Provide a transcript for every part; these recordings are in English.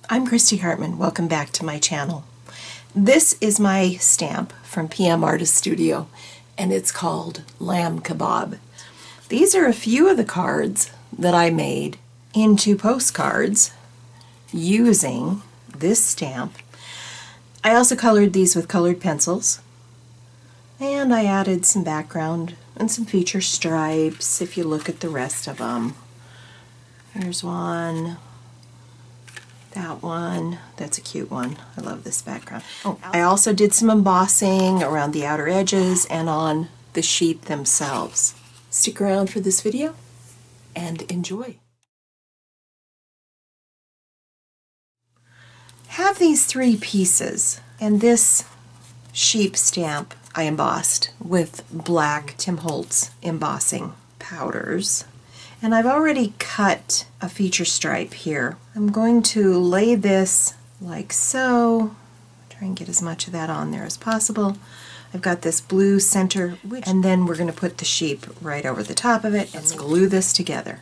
I'm Christy Hartman. Welcome back to my channel. This is my stamp from PM Artist Studio, and it's called Lamb Kabob. These are a few of the cards that I made into postcards using this stamp. I also colored these with colored pencils, and I added some background and some feature stripes if you look at the rest of them. Here's one. That one, that's a cute one. I love this background. Oh, I also did some embossing around the outer edges and on the sheet themselves. Stick around for this video and enjoy. Have these three pieces, and this sheep stamp I embossed with black Tim Holtz embossing powders. And I've already cut a feature stripe here. I'm going to lay this like so. Try and get as much of that on there as possible. I've got this blue center, and then we're going to put the sheep right over the top of it and glue this together.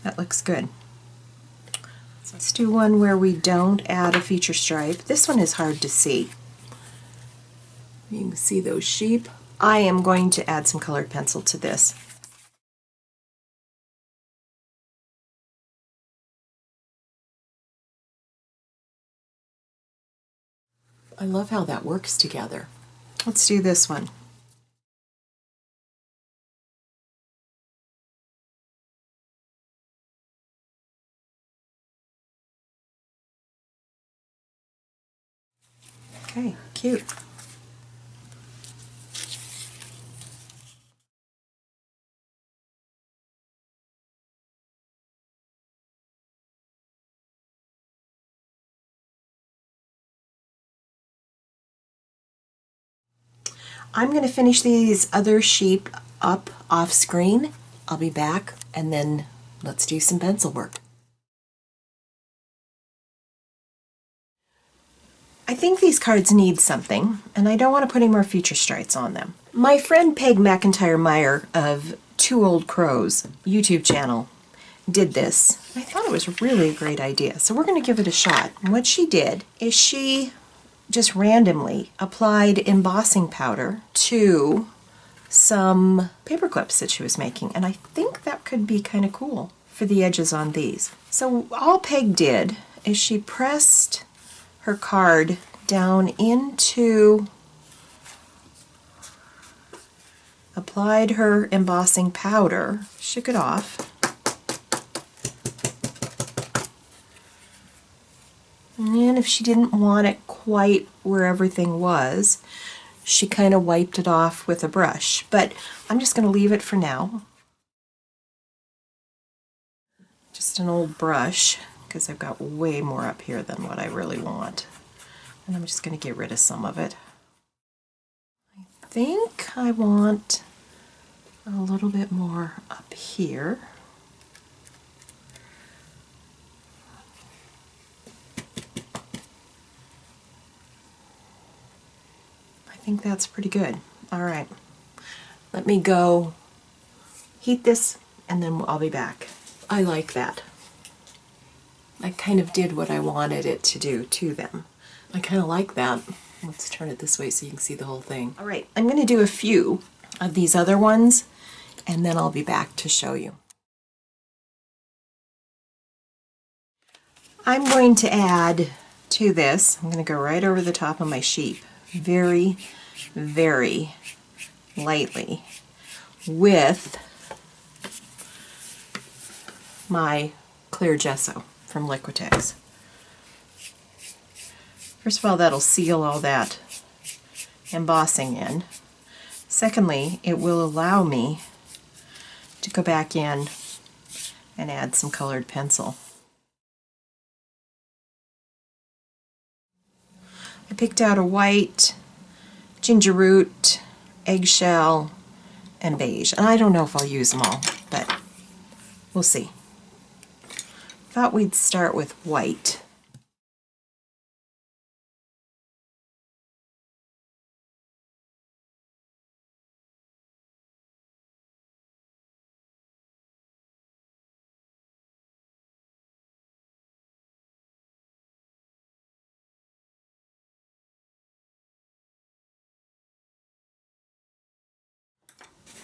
That looks good. Let's do one where we don't add a feature stripe. This one is hard to see. You can see those sheep. I am going to add some colored pencil to this. I love how that works together. Let's do this one. Okay, cute. I'm going to finish these other sheep up off screen. I'll be back, and then let's do some pencil work. I think these cards need something, and I don't want to put any more feature stripes on them. My friend Peg McIntyre Meyer of Two Old Crows YouTube channel did this. I thought it was really a great idea, so we're going to give it a shot. And what she did is she just randomly applied embossing powder to some paper clips that she was making, and I think that could be kind of cool for the edges on these. So all Peg did is she pressed her card down into, applied her embossing powder, shook it off, and then if she didn't want it quite where everything was, she kind of wiped it off with a brush. But I'm just going to leave it for now. Just an old brush, because I've got way more up here than what I really want. And I'm just going to get rid of some of it. I think I want a little bit more up here. I think that's pretty good. All right, let me go heat this and then I'll be back. I like that. I kind of did what I wanted it to do to them. I kind of like that. Let's turn it this way so you can see the whole thing. All right, I'm going to do a few of these other ones and then I'll be back to show you. I'm going to add to this, I'm going to go right over the top of my sheep, very, very lightly with my clear gesso from Liquitex. First of all, that'll seal all that embossing in. Secondly, it will allow me to go back in and add some colored pencil. I picked out a white, ginger root, eggshell, and beige. And I don't know if I'll use them all, but we'll see. Thought we'd start with white.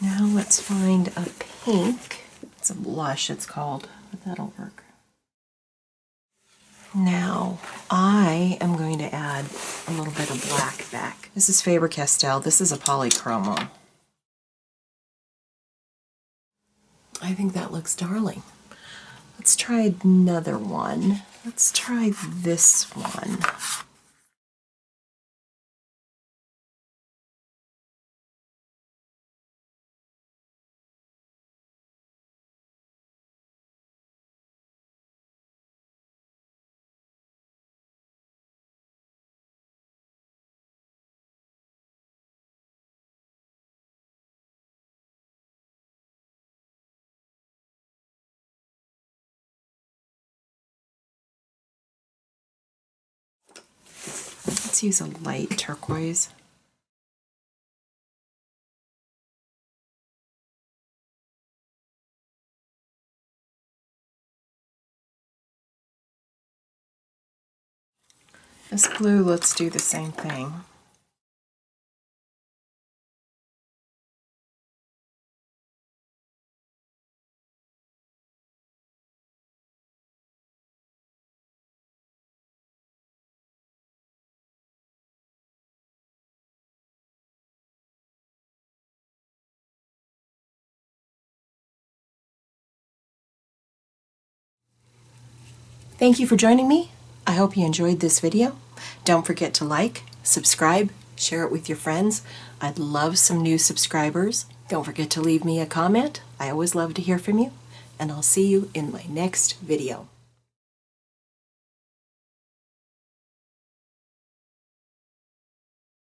Now let's find a pink. It's a blush, it's called, but that'll work. Now I am going to add a little bit of black back. This is Faber-Castell. This is a polychromo. I think that looks darling. Let's try another one. Let's try this one. Let's use a light turquoise. This blue, let's do the same thing. Thank you for joining me. I hope you enjoyed this video. Don't forget to like, subscribe, share it with your friends. I'd love some new subscribers. Don't forget to leave me a comment. I always love to hear from you, and I'll see you in my next video.